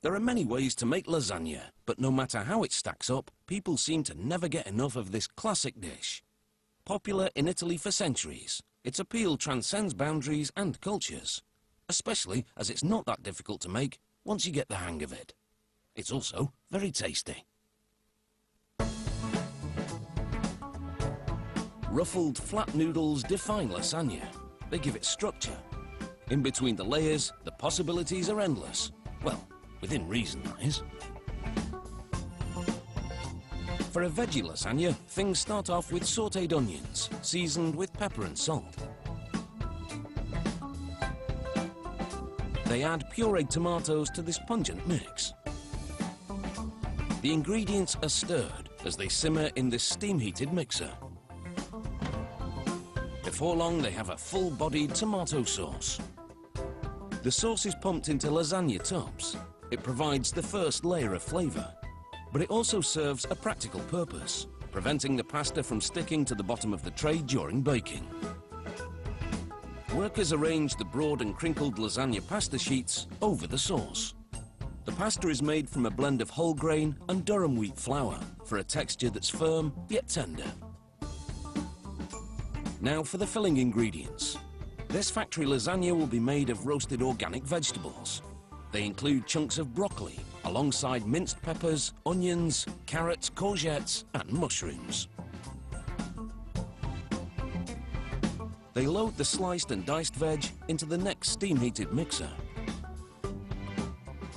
There are many ways to make lasagna, but no matter how it stacks up, people seem to never get enough of this classic dish. Popular in Italy for centuries, its appeal transcends boundaries and cultures, especially as it's not that difficult to make once you get the hang of it. It's also very tasty. Ruffled flat noodles define lasagna. They give it structure. In between the layers, the possibilities are endless. Well, within reason, that is. For a veggie lasagna, things start off with sautéed onions, seasoned with pepper and salt. They add pureed tomatoes to this pungent mix. The ingredients are stirred as they simmer in this steam-heated mixer. Before long, they have a full-bodied tomato sauce. The sauce is pumped into lasagna tubs. It provides the first layer of flavour, but it also serves a practical purpose, preventing the pasta from sticking to the bottom of the tray during baking. Workers arrange the broad and crinkled lasagna pasta sheets over the sauce. The pasta is made from a blend of whole grain and durum wheat flour for a texture that's firm yet tender. Now for the filling ingredients. This factory lasagna will be made of roasted organic vegetables. They include chunks of broccoli, alongside minced peppers, onions, carrots, courgettes, and mushrooms. They load the sliced and diced veg into the next steam-heated mixer.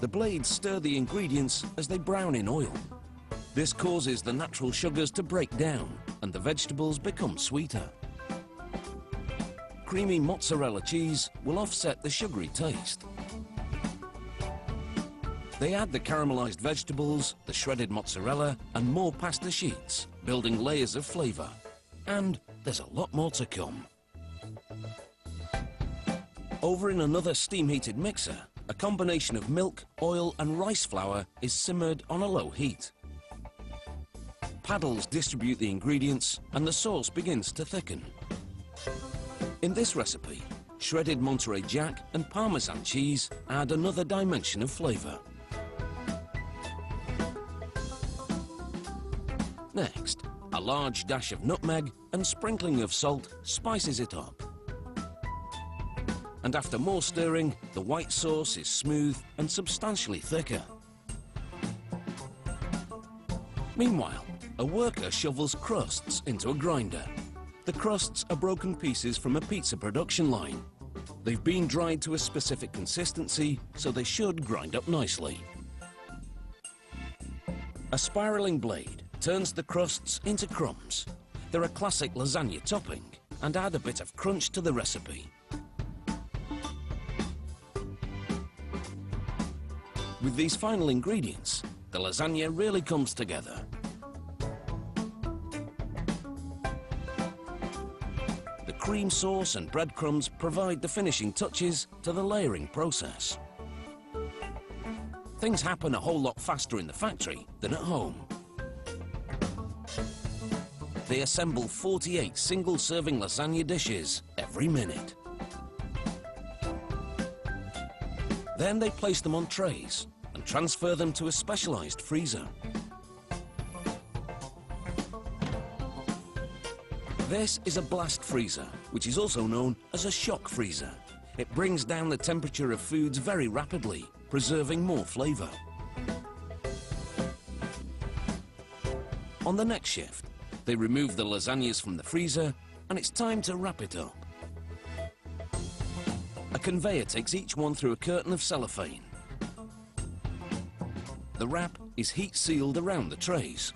The blades stir the ingredients as they brown in oil. This causes the natural sugars to break down, and the vegetables become sweeter. Creamy mozzarella cheese will offset the sugary taste. They add the caramelized vegetables, the shredded mozzarella, and more pasta sheets, building layers of flavor. And there's a lot more to come. Over in another steam-heated mixer, a combination of milk, oil, and rice flour is simmered on a low heat. Paddles distribute the ingredients, and the sauce begins to thicken. In this recipe, shredded Monterey Jack and Parmesan cheese add another dimension of flavor. Next, a large dash of nutmeg and sprinkling of salt spices it up. And after more stirring, the white sauce is smooth and substantially thicker. Meanwhile, a worker shovels crusts into a grinder. The crusts are broken pieces from a pizza production line. They've been dried to a specific consistency, so they should grind up nicely. A spiraling blade turns the crusts into crumbs. They're a classic lasagna topping and add a bit of crunch to the recipe. With these final ingredients, the lasagna really comes together. The cream sauce and breadcrumbs provide the finishing touches to the layering process. Things happen a whole lot faster in the factory than at home. They assemble 48 single-serving lasagna dishes every minute. Then they place them on trays and transfer them to a specialized freezer. This is a blast freezer, which is also known as a shock freezer. It brings down the temperature of foods very rapidly, preserving more flavor. On the next shift, they remove the lasagnas from the freezer, and it's time to wrap it up. A conveyor takes each one through a curtain of cellophane. The wrap is heat-sealed around the trays.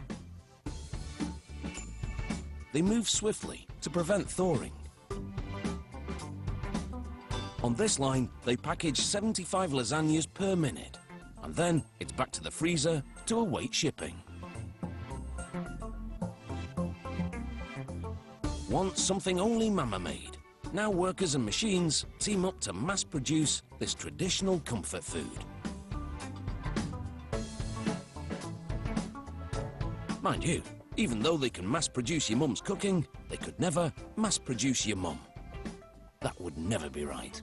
They move swiftly to prevent thawing. On this line, they package 75 lasagnas per minute, and then it's back to the freezer to await shipping. Once something only Mama made. Now workers and machines team up to mass-produce this traditional comfort food. Mind you, even though they can mass-produce your mum's cooking, they could never mass-produce your mum. That would never be right.